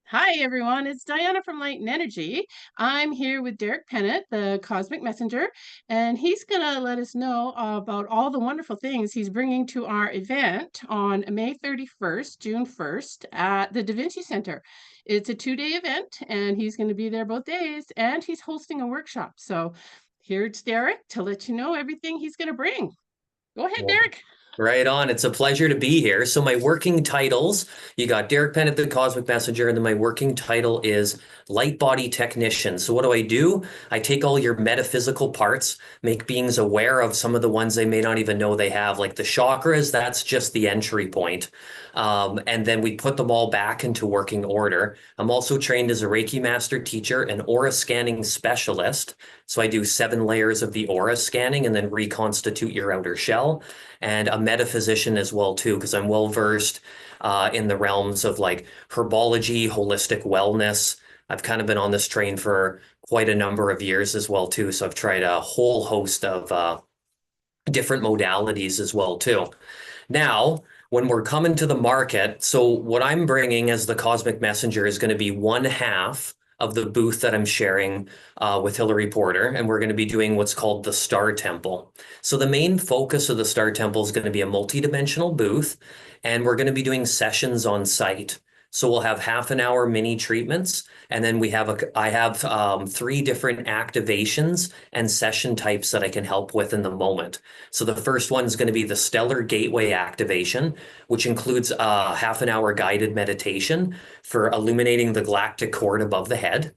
Hi, everyone. It's Diana from Light and Energy. I'm here with Derek Pennett, the Cosmic Messenger, and he's going to let us know about all the wonderful things he's bringing to our event on May 31st, June 1st at the Da Vinci Centre. It's a 2-day event, and he's going to be there both days, and he's hosting a workshop. So here's Derek to let you know everything he's going to bring. Go ahead, Derek. Right on. It's a pleasure to be here. So my working titles, you got Derek Pennett, the Cosmic Messenger, and then my working title is Light Body Technician. So what do? I take all your metaphysical parts, make beings aware of some of the ones they may not even know they have, like the chakras, that's just the entry point. And then we put them all back into working order. I'm also trained as a Reiki master teacher, an aura scanning specialist. So I do 7 layers of the aura scanning and then reconstitute your outer shell, and a metaphysician as well too, because I'm well versed in the realms of like herbology, holistic wellness. I've kind of been on this train for quite a number of years as well too. So I've tried a whole host of different modalities as well too. Now, when we're coming to the market, so what I'm bringing as the Cosmic Messenger is going to be one half of the booth that I'm sharing with Hillary Porter, and we're going to be doing what's called the Star Temple. So the main focus of the Star Temple is going to be a multi-dimensional booth, and we're going to be doing sessions on site. So we'll have half-an-hour mini treatments, and then I have 3 different activations and session types that I can help with in the moment. So the first one is going to be the Stellar Gateway activation, which includes a half-an-hour guided meditation for illuminating the galactic cord above the head.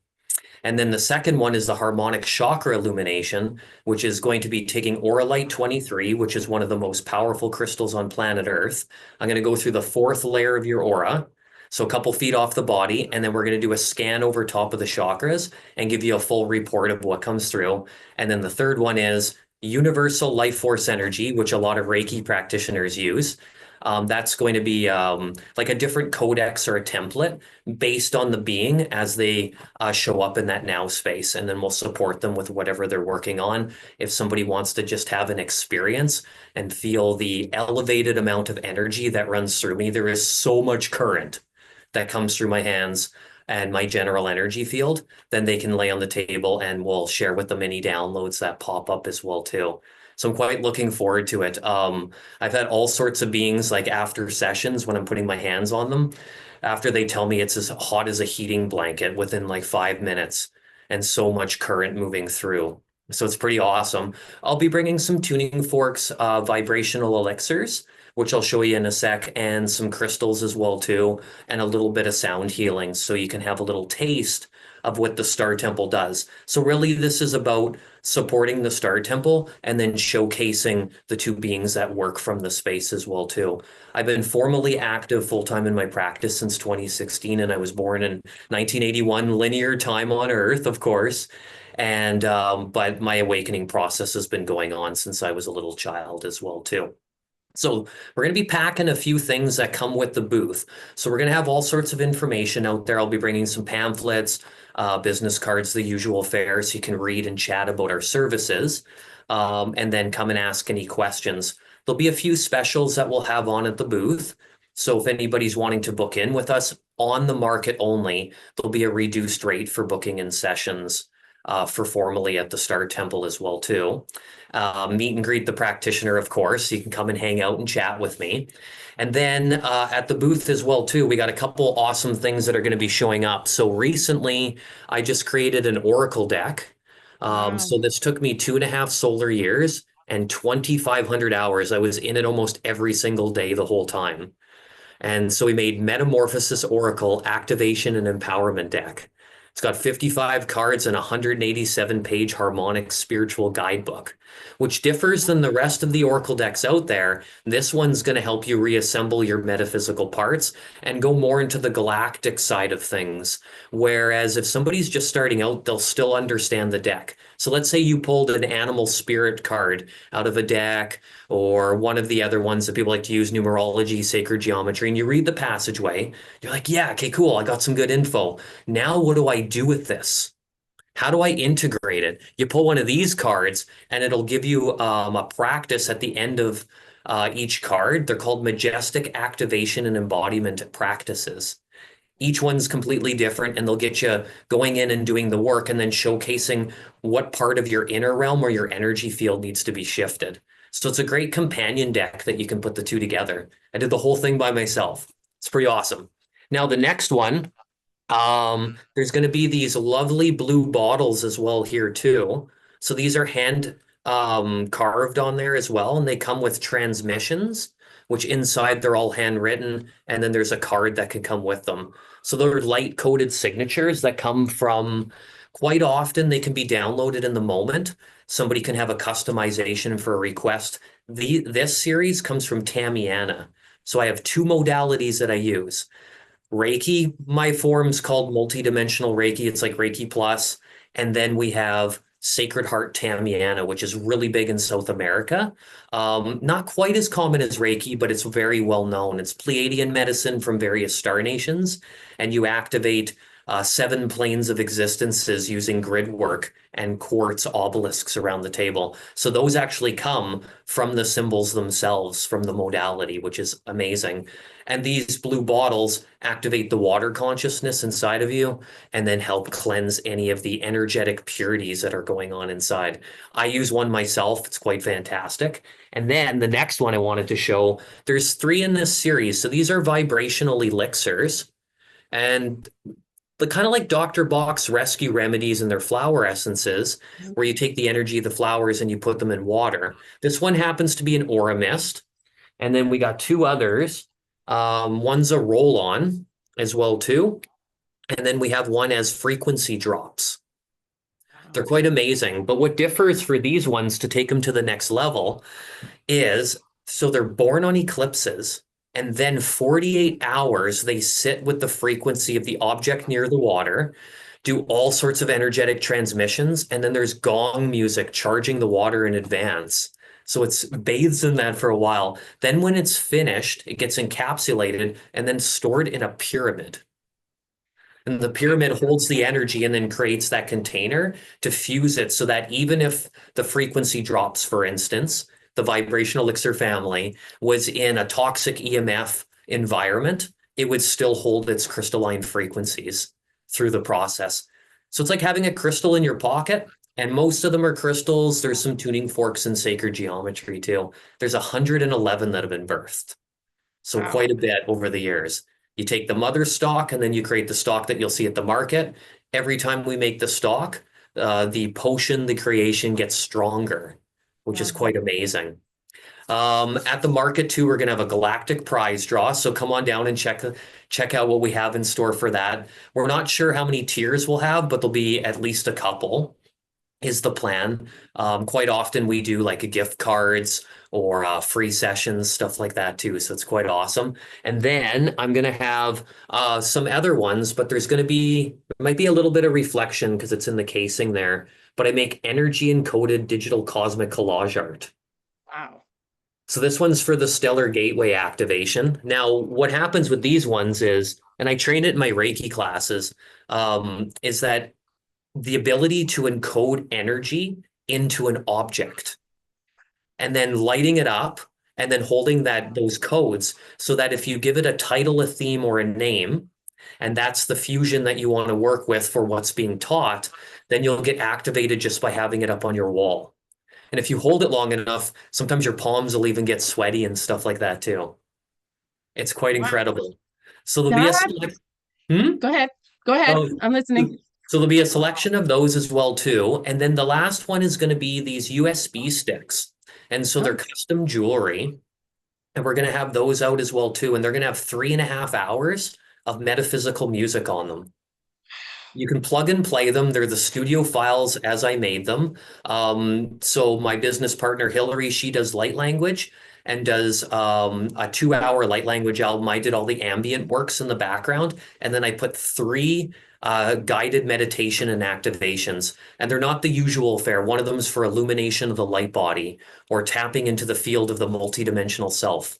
And then the second one is the harmonic chakra illumination, which is going to be taking Auralite 23, which is one of the most powerful crystals on planet Earth. I'm going to go through the 4th layer of your aura, so a couple feet off the body, and then we're going to do a scan over top of the chakras and give you a full report of what comes through. And then the third one is universal life force energy, which a lot of Reiki practitioners use. That's going to be like a different codex or a template based on the being as they show up in that now space. And then we'll support them with whatever they're working on. If somebody wants to just have an experience and feel the elevated amount of energy that runs through me, there is so much current that comes through my hands and my general energy field, then they can lay on the table and we'll share with them any downloads that pop up as well too. So I'm quite looking forward to it. I've had all sorts of beings like after sessions when I'm putting my hands on them, after they tell me it's as hot as a heating blanket within like 5 minutes and so much current moving through. So it's pretty awesome. I'll be bringing some tuning forks, vibrational elixirs, which I'll show you in a sec, and some crystals as well too, and a little bit of sound healing so you can have a little taste of what the Star Temple does. So really this is about supporting the Star Temple and then showcasing the 2 beings that work from the space as well too. I've been formally active full-time in my practice since 2016, and I was born in 1981, linear time on Earth, of course. And but my awakening process has been going on since I was a little child as well too. So we're going to be packing a few things that come with the booth. So we're going to have all sorts of information out there. I'll be bringing some pamphlets, business cards, the usual fare, so you can read and chat about our services, and then come and ask any questions. There'll be a few specials that we'll have on at the booth. So if anybody's wanting to book in with us on the market only, there'll be a reduced rate for booking in sessions for formally at the Star Temple as well too. Meet and greet the practitioner, of course. You can come and hang out and chat with me. And then at the booth as well too, we got a couple awesome things that are going to be showing up. So recently, I just created an Oracle deck. Wow. So this took me 2.5 solar years and 2,500 hours. I was in it almost every single day the whole time. And so we made Metamorphosis Oracle Activation and Empowerment Deck. It's got 55 cards and a 187-page harmonic spiritual guidebook, which differs than the rest of the Oracle decks out there. This one's going to help you reassemble your metaphysical parts and go more into the galactic side of things. Whereas if somebody's just starting out, they'll still understand the deck. So let's say you pulled an animal spirit card out of a deck or one of the other ones that people like to use, numerology, sacred geometry, and you read the passageway. You're like, yeah, okay, cool. I got some good info. Now, what do I do with this? How do I integrate it? You pull one of these cards and it'll give you a practice at the end of each card. They're called Majestic Activation and Embodiment Practices. Each one's completely different, and they'll get you going in and doing the work and then showcasing what part of your inner realm or your energy field needs to be shifted. So it's a great companion deck that you can put the two together. I did the whole thing by myself. It's pretty awesome. Now, the next one, there's going to be these lovely blue bottles as well here too. So these are hand carved on there as well, and they come with transmissions, which inside they're all handwritten, and then there's a card that can come with them. So they're light coded signatures that come from quite often they can be downloaded in the moment. Somebody can have a customization for a request. This series comes from Tamiana. So I have two modalities that I use. Reiki, my form's called multidimensional Reiki. It's like Reiki Plus. And then we have Sacred Heart Tamiana, which is really big in South America. Not quite as common as Reiki, but it's very well known. It's Pleiadian medicine from various star nations, and you activate seven planes of existences using grid work and quartz obelisks around the table. So those actually come from the symbols themselves, from the modality, which is amazing. And these blue bottles activate the water consciousness inside of you and then help cleanse any of the energetic purities that are going on inside. I use one myself. It's quite fantastic. And then the next one I wanted to show, there's three in this series. So these are vibrational elixirs. And the kind of like Dr. Bach's rescue remedies and their flower essences, where you take the energy of the flowers and you put them in water. This one happens to be an aura mist. And then we got two others. One's a roll-on as well too. And then we have one as frequency drops. They're quite amazing. But what differs for these ones to take them to the next level is, so they're born on eclipses. And then 48 hours, they sit with the frequency of the object near the water, do all sorts of energetic transmissions, and then there's gong music charging the water in advance. So it's bathes in that for a while. Then when it's finished, it gets encapsulated and then stored in a pyramid. And the pyramid holds the energy and then creates that container to fuse it so that even if the frequency drops, for instance, the vibrational elixir family was in a toxic EMF environment, it would still hold its crystalline frequencies through the process. So it's like having a crystal in your pocket, and most of them are crystals. There's some tuning forks and sacred geometry too. There's 111 that have been birthed. So Wow. quite a bit over the years. You take the mother stock and then you create the stock that you'll see at the market. Every time we make the stock, the potion, the creation gets stronger, which is Wow. quite amazing. At the market too, we're gonna have a galactic prize draw. So come on down and check out what we have in store for that. We're not sure how many tiers we'll have, but there'll be at least a couple, is the plan. Quite often we do like a gift cards or free sessions, stuff like that too. So it's quite awesome. And then I'm gonna have some other ones, but there might be a little bit of reflection because it's in the casing there. But I make energy encoded digital cosmic collage art. Wow. So this one's for the stellar gateway activation. Now, what happens with these ones is, and I train it in my Reiki classes, is that the ability to encode energy into an object and then lighting it up and then holding those codes so that if you give it a title, a theme, or a name, and that's the fusion that you want to work with for what's being taught, then you'll get activated just by having it up on your wall. And if you hold it long enough, sometimes your palms will even get sweaty and stuff like that too. It's quite Wow. incredible. So there'll be a That, select. Hmm? go ahead. Go ahead. Oh, I'm listening. so there'll be a selection of those as well too. And then the last one is going to be these USB sticks. And so they're Oh, custom jewelry. And we're going to have those out as well too. And they're going to have 3.5 hours of metaphysical music on them. You can plug and play them. They're the studio files as I made them. So my business partner, Hillary, she does light language and does a 2-hour light language album. I did all the ambient works in the background. And then I put three guided meditation and activations. And they're not the usual fare. One of them is for illumination of the light body or tapping into the field of the multidimensional self.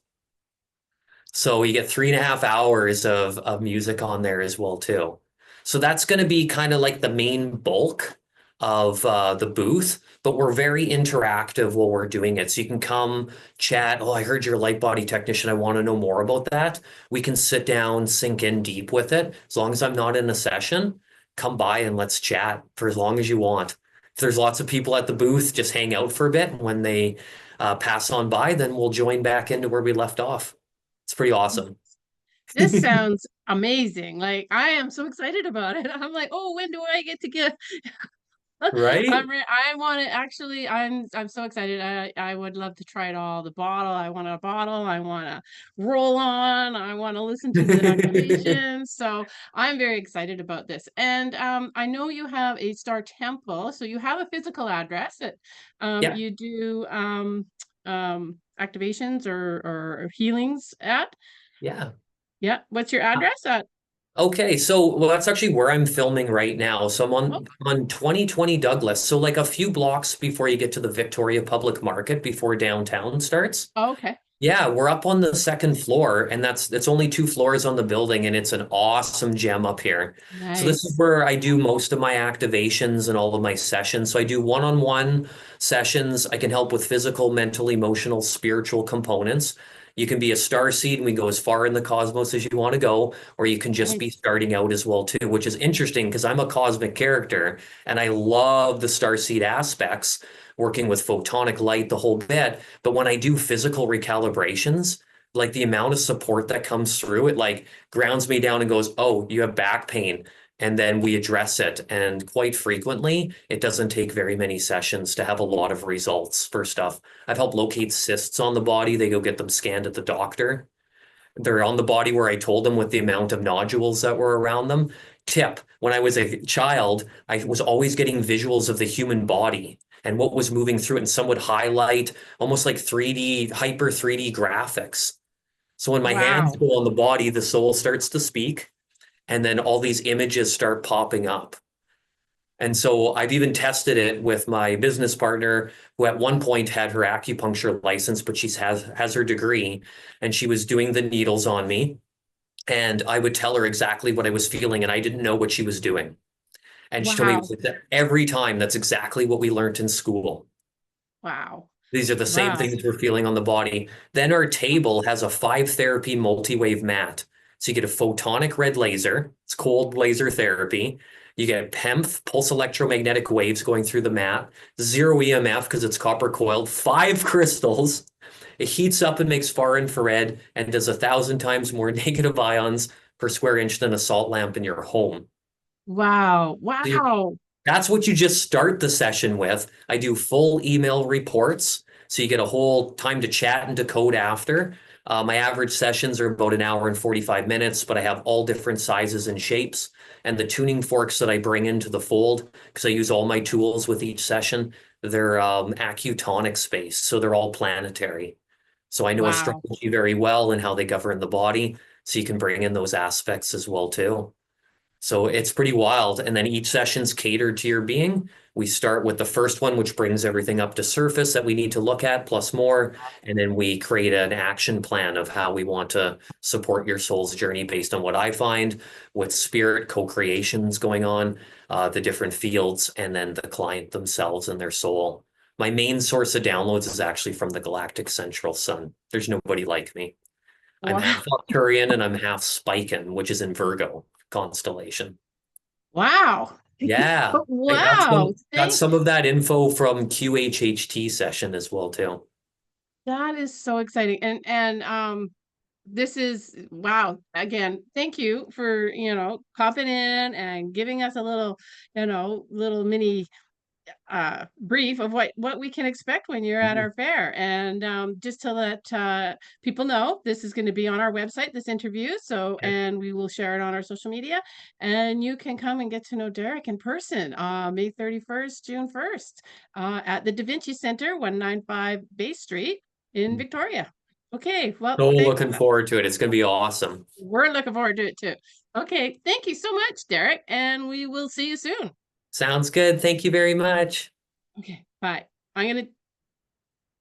So you get 3.5 hours of music on there as well too. So that's going to be kind of like the main bulk of the booth, but we're very interactive while we're doing it. So you can come chat. Oh, I heard you're a light body technician. I want to know more about that. We can sit down, sink in deep with it. As long as I'm not in a session, come by and let's chat for as long as you want. If there's lots of people at the booth, just hang out for a bit. And when they pass on by, then we'll join back into where we left off. It's pretty awesome. This sounds amazing. Like I am so excited about it. I'm like, oh, when do I get to get Right? I want to actually I'm so excited. I would love to try it all. The bottle, I want a bottle, I want to roll on, I want to listen to the activation. So I'm very excited about this. And I know you have a Star Temple, so you have a physical address that Yeah. you do activations or healings at. Yeah. Yeah. What's your address at? Okay, so well, that's actually where I'm filming right now. So I'm Oh, on 2020 Douglas. So like a few blocks before you get to the Victoria Public Market before downtown starts. okay. Yeah, we're up on the second floor, and that's only 2 floors on the building, and it's an awesome gem up here. So this is Nice. where I do most of my activations and all of my sessions. So I do one-on-one sessions. I can help with physical, mental, emotional, spiritual components. You can be a star seed and we go as far in the cosmos as you want to go, or you can just be Nice. starting out as well too, which is interesting because I'm a cosmic character and I love the star seed aspects, working with photonic light, the whole bit. But when I do physical recalibrations, like the amount of support that comes through, it like grounds me down and goes, oh, you have back pain. And then we address it. And quite frequently, it doesn't take very many sessions to have a lot of results for stuff. I've helped locate cysts on the body. They go get them scanned at the doctor. They're on the body where I told them with the amount of nodules that were around them. Tip, when I was a child, I was always getting visuals of the human body and what was moving through it. And some would highlight almost like 3D, hyper 3D graphics. So when my hands Wow. go on the body, the soul starts to speak, and then all these images start popping up. And so I've even tested it with my business partner, who at one point had her acupuncture license, but she has her degree, and she was doing the needles on me. And I would tell her exactly what I was feeling, and I didn't know what she was doing. And she told me Wow. that every time that's exactly what we learned in school. Wow. These are the same Wow. things we're feeling on the body. Then our table has a 5 therapy multi-wave mat. So you get a photonic red laser, it's cold laser therapy. You get PEMF, pulse electromagnetic waves going through the mat, zero EMF because it's copper coiled, 5 crystals. It heats up and makes far infrared and does 1,000 times more negative ions per square inch than a salt lamp in your home. Wow. So you're Wow. That's what you just start the session with. I do full email reports, so you get a whole time to chat and decode after. My average sessions are about an hour and 45 minutes, but I have all different sizes and shapes. And the tuning forks that I bring into the fold, because I use all my tools with each session, they're acutonic space, so they're all planetary. So I know Wow. astrology very well and how they govern the body, so you can bring in those aspects as well too. So it's pretty wild. And then each session's catered to your being. We start with the first one, which brings everything up to surface that we need to look at, plus more. And then we create an action plan of how we want to support your soul's journey based on what I find with spirit co-creations going on, the different fields, and then the client themselves and their soul. My main source of downloads is actually from the galactic central sun. There's nobody like me. I'm Wow. half Arcturian and I'm half Spican, which is in Virgo constellation. Wow. Yeah, I Wow. got Thank some of that info from QHHT session as well too. that is so exciting. And this is wow. Again, thank you for, popping in and giving us a little, little mini brief of what we can expect when you're at Mhm. our fair. And just to let people know, this is going to be on our website, this interview. So, Okay. and we will share it on our social media. And you can come and get to know Derek in person, May 31st, June 1st, at the Da Vinci Centre, 195 Bay Street in Victoria. Okay, well, So thank looking forward to it. It's going to be awesome. we're looking forward to it too. Okay, thank you so much, Derek, and we will see you soon. Sounds good. Thank you very much. Okay, bye. I'm gonna